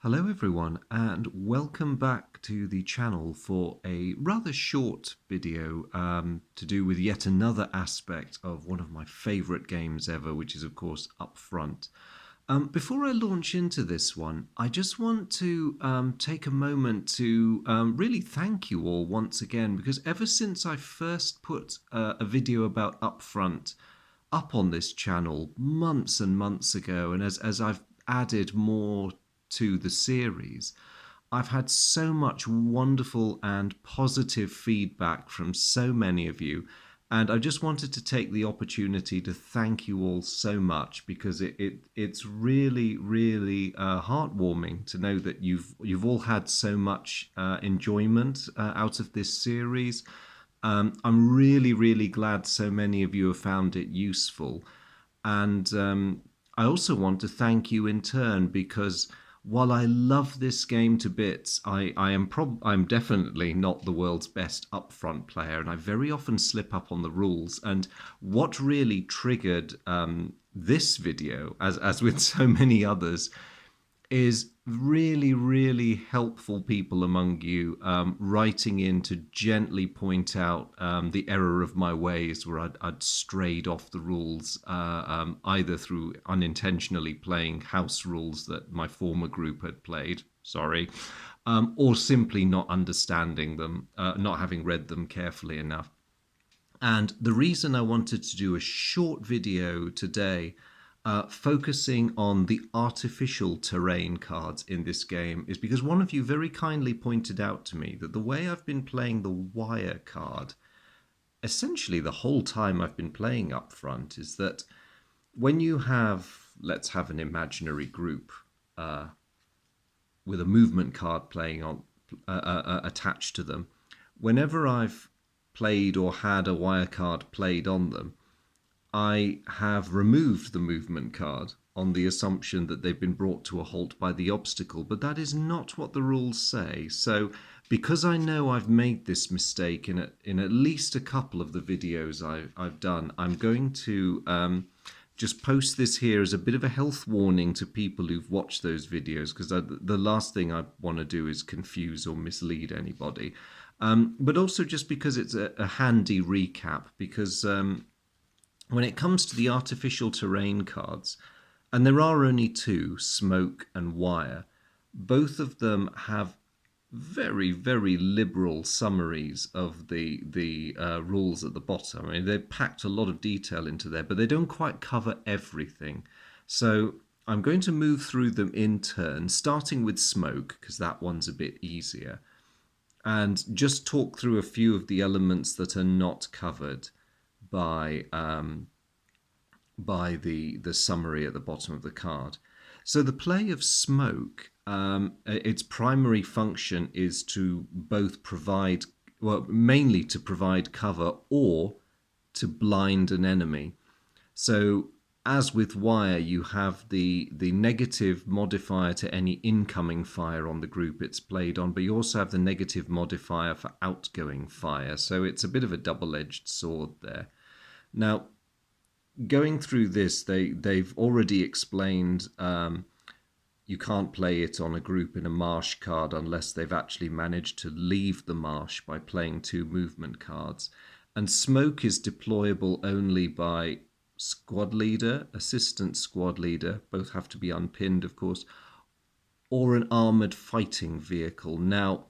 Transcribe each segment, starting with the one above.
Hello everyone and welcome back to the channel for a rather short video to do with yet another aspect of one of my favourite games ever, which is of course Upfront. Before I launch into this one, I just want to take a moment to really thank you all once again, because ever since I first put a video about Upfront up on this channel months and months ago, and as I've added more to the series, I've had so much wonderful and positive feedback from so many of you. And I just wanted to take the opportunity to thank you all so much, because it's really heartwarming to know that you've all had so much enjoyment out of this series. I'm really glad so many of you have found it useful. And I also want to thank you in turn, because while I love this game to bits, I'm definitely not the world's best upfront player, and I very often slip up on the rules. And what really triggered this video, as with so many others, is really helpful people among you writing in to gently point out the error of my ways, where I'd strayed off the rules, either through unintentionally playing house rules that my former group had played, sorry, or simply not understanding them, not having read them carefully enough. And the reason I wanted to do a short video today focusing on the artificial terrain cards in this game is because one of you very kindly pointed out to me that the way I've been playing the wire card, essentially the whole time I've been playing up front, is that when you have, let's have an imaginary group with a movement card playing on attached to them, whenever I've played or had a wire card played on them, I have removed the movement card on the assumption that they've been brought to a halt by the obstacle, but that is not what the rules say. So, because I know I've made this mistake in at least a couple of the videos I've done, I'm going to just post this here as a bit of a health warning to people who've watched those videos, because the last thing I want to do is confuse or mislead anybody. But also just because it's a handy recap, because when it comes to the artificial terrain cards, and there are only two, smoke and wire, both of them have very liberal summaries of the rules at the bottom. I mean, they've packed a lot of detail into there, but they don't quite cover everything. So I'm going to move through them in turn, starting with smoke, because that one's a bit easier, and just talk through a few of the elements that are not covered by the summary at the bottom of the card. So the play of smoke, its primary function is to both provide, well, mainly to provide cover or to blind an enemy. So as with wire, you have the negative modifier to any incoming fire on the group it's played on, but you also have the negative modifier for outgoing fire. So it's a bit of a double-edged sword there. Now, going through this, they've already explained you can't play it on a group in a marsh card unless they've actually managed to leave the marsh by playing two movement cards. And smoke is deployable only by squad leader, assistant squad leader, both have to be unpinned, of course, or an armoured fighting vehicle. Now,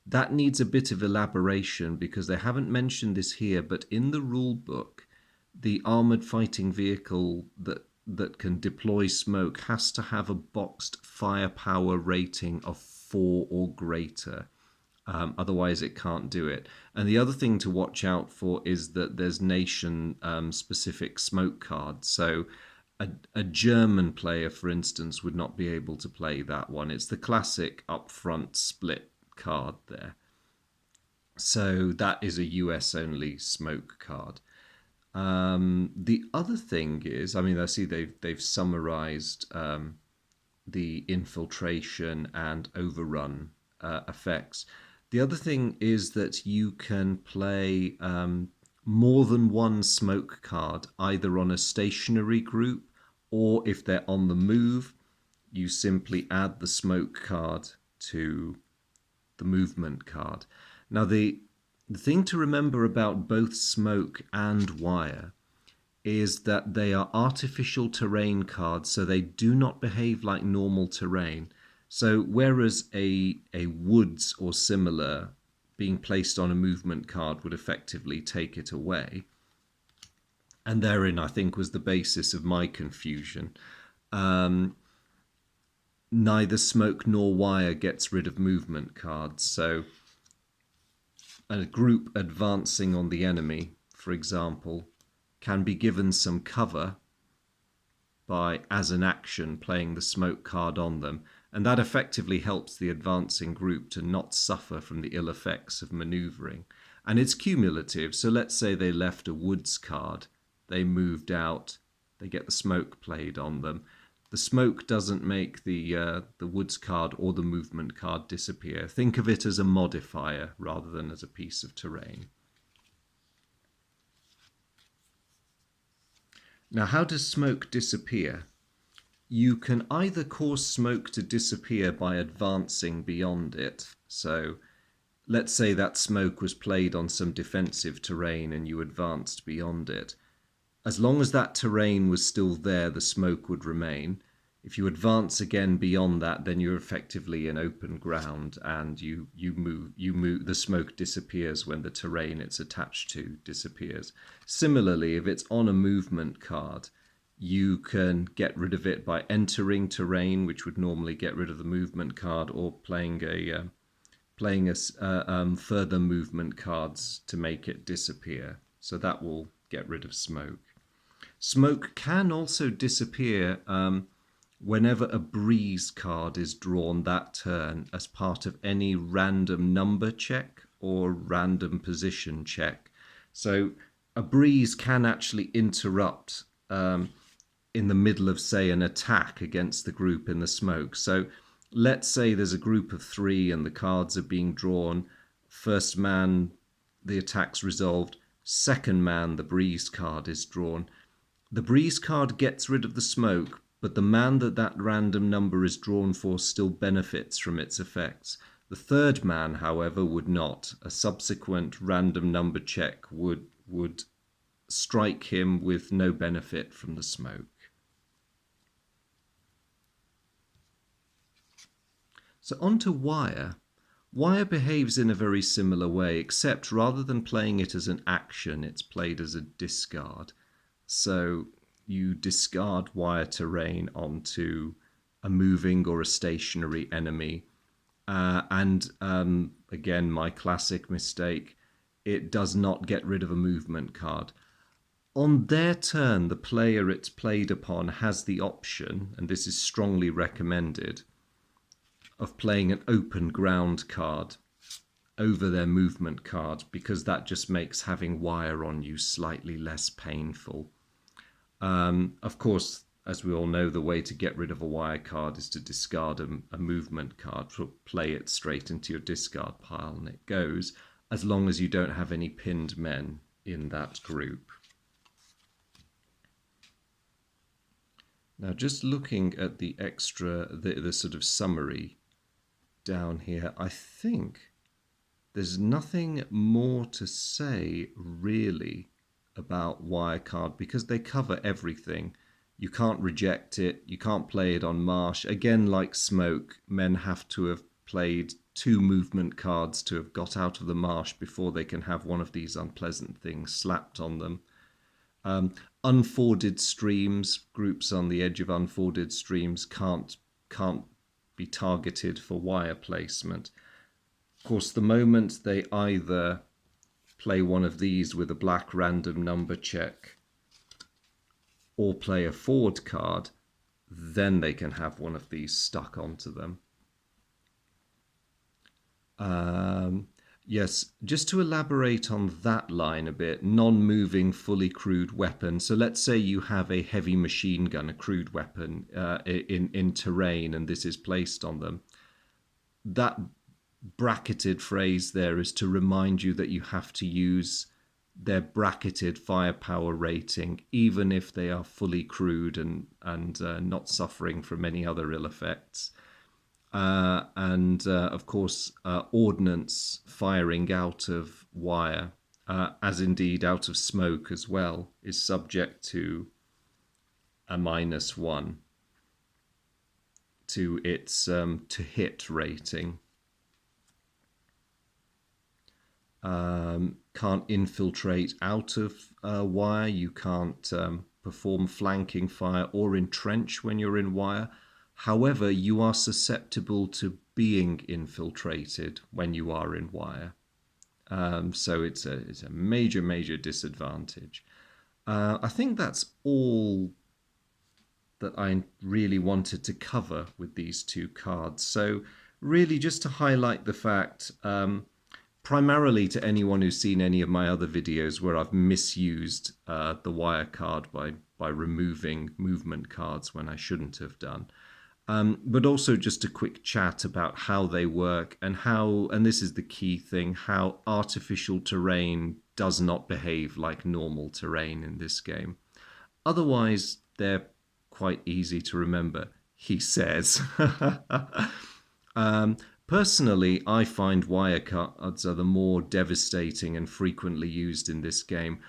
that needs a bit of elaboration because they haven't mentioned this here, but in the rule book, the armoured fighting vehicle that can deploy smoke has to have a boxed firepower rating of 4 or greater. Otherwise, it can't do it. And the other thing to watch out for is that there's nation-specific smoke cards. So a German player, for instance, would not be able to play that one. It's the classic upfront split card there. So that is a US-only smoke card. The other thing is, I mean, I see they've summarized the infiltration and overrun effects. The other thing is that you can play more than one smoke card, either on a stationary group or if they're on the move. you simply add the smoke card to the movement card. Now, the thing to remember about both smoke and wire is that they are artificial terrain cards, so they do not behave like normal terrain. So whereas a woods or similar being placed on a movement card would effectively take it away, and therein I think was the basis of my confusion, neither smoke nor wire gets rid of movement cards. So a group advancing on the enemy, for example, can be given some cover by, as an action, playing the smoke card on them, and that effectively helps the advancing group to not suffer from the ill effects of maneuvering. And it's cumulative, so let's say they left a woods card, they moved out, they get the smoke played on them. The smoke doesn't make the woods card or the movement card disappear. Think of it as a modifier rather than as a piece of terrain. Now, how does smoke disappear? You can either cause smoke to disappear by advancing beyond it. So let's say that smoke was played on some defensive terrain and you advanced beyond it. As long as that terrain was still there, the smoke would remain. If you advance again beyond that, then you're effectively in open ground, and you move. The smoke disappears when the terrain it's attached to disappears. Similarly, if it's on a movement card, you can get rid of it by entering terrain, which would normally get rid of the movement card, or playing further movement cards to make it disappear. So that will get rid of smoke. Smoke can also disappear whenever a breeze card is drawn that turn as part of any random number check or random position check. So a breeze can actually interrupt in the middle of, say, an attack against the group in the smoke. So let's say there's a group of 3 and the cards are being drawn. First man, the attack's resolved. Second man, the breeze card is drawn. The breeze card gets rid of the smoke, but the man that random number is drawn for still benefits from its effects. The third man, however, would not. A subsequent random number check would strike him with no benefit from the smoke. So on to wire. Wire behaves in a very similar way, except rather than playing it as an action, it's played as a discard. So you discard wire terrain onto a moving or a stationary enemy. And again, my classic mistake, it does not get rid of a movement card. On their turn, the player it's played upon has the option, and this is strongly recommended, of playing an open ground card over their movement card, because that just makes having wire on you slightly less painful. Of course, as we all know, the way to get rid of a wire card is to discard a movement card, play it straight into your discard pile, and it goes, as long as you don't have any pinned men in that group. Now, just looking at the sort of summary down here, I think there's nothing more to say really about wire card, because they cover everything. You can't reject it, you can't play it on marsh. Again, like smoke, men have to have played 2 movement cards to have got out of the marsh before they can have one of these unpleasant things slapped on them. Unforded streams, groups on the edge of unforded streams can't be targeted for wire placement. Of course, the moment they either play one of these with a black random number check or play a forward card, then they can have one of these stuck onto them. Yes, just to elaborate on that line a bit, non-moving, fully crewed weapon. So let's say you have a heavy machine gun, a crude weapon in terrain, and this is placed on them. That bracketed phrase there is to remind you that you have to use their bracketed firepower rating, even if they are fully crewed and not suffering from any other ill effects. And of course, ordnance firing out of wire, as indeed out of smoke as well, is subject to a -1 to its to hit rating. Can't infiltrate out of wire. You can't perform flanking fire or entrench when you're in wire. However, you are susceptible to being infiltrated when you are in wire. So it's a major disadvantage. I think that's all that I really wanted to cover with these two cards. So really just to highlight the fact, primarily to anyone who's seen any of my other videos where I've misused the wire card by removing movement cards when I shouldn't have done. But also just a quick chat about how they work and how, and this is the key thing, how artificial terrain does not behave like normal terrain in this game. Otherwise, they're quite easy to remember, he says. Personally, I find wire cards are the more devastating and frequently used in this game.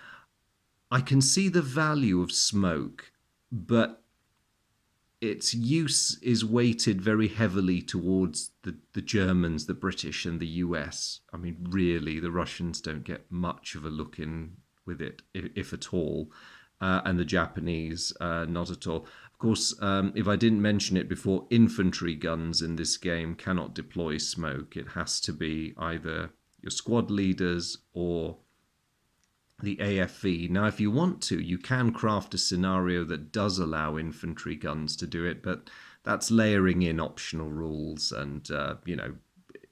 I can see the value of smoke, but its use is weighted very heavily towards the Germans, the British, and the US. I mean, really, the Russians don't get much of a look in with it, if at all, and the Japanese, not at all. Of course, if I didn't mention it before, infantry guns in this game cannot deploy smoke. It has to be either your squad leaders or the AFV. Now, if you want to, you can craft a scenario that does allow infantry guns to do it, but that's layering in optional rules, and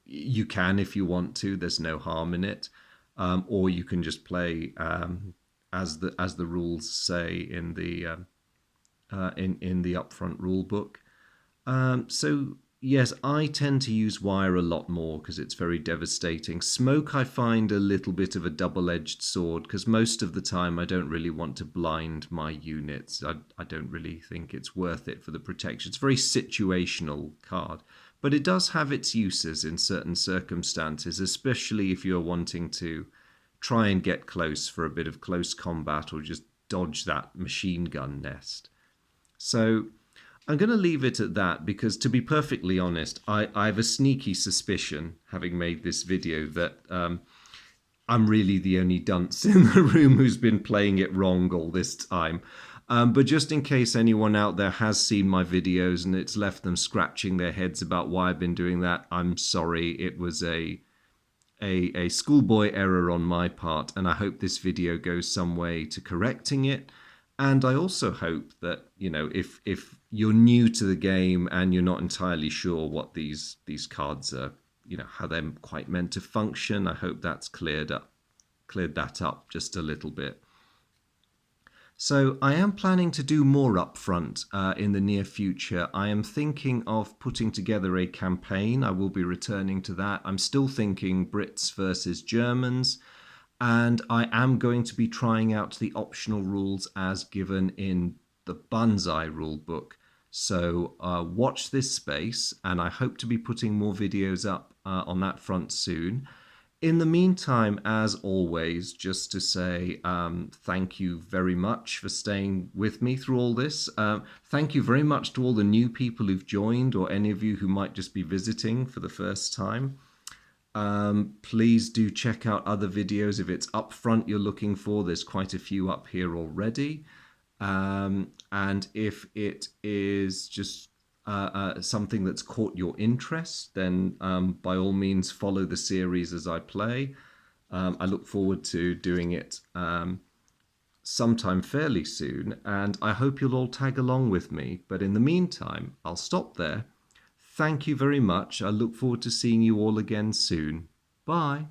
you can if you want to. There's no harm in it, or you can just play as the rules say in the upfront rule book. So yes, I tend to use wire a lot more because it's very devastating. Smoke I find a little bit of a double-edged sword because most of the time I don't really want to blind my units. I don't really think it's worth it for the protection. It's a very situational card, but it does have its uses in certain circumstances, especially if you're wanting to try and get close for a bit of close combat or just dodge that machine gun nest. So I'm going to leave it at that because, to be perfectly honest, I have a sneaky suspicion, having made this video, that I'm really the only dunce in the room who's been playing it wrong all this time. But just in case anyone out there has seen my videos and it's left them scratching their heads about why I've been doing that, I'm sorry. It was a schoolboy error on my part, and I hope this video goes some way to correcting it. And I also hope that, if you're new to the game and you're not entirely sure what these cards are, how they're quite meant to function, I hope that's cleared that up just a little bit. So I am planning to do more upfront in the near future. I am thinking of putting together a campaign. I will be returning to that. I'm still thinking Brits versus Germans. And I am going to be trying out the optional rules as given in the Banzai rulebook. So watch this space, and I hope to be putting more videos up on that front soon. In the meantime, as always, just to say thank you very much for staying with me through all this. Thank you very much to all the new people who've joined, or any of you who might just be visiting for the first time. Please do check out other videos. If it's upfront you're looking for, there's quite a few up here already. And if it is just something that's caught your interest, then by all means follow the series as I play. I look forward to doing it sometime fairly soon, and I hope you'll all tag along with me. But in the meantime, I'll stop there. Thank you very much. I look forward to seeing you all again soon. Bye.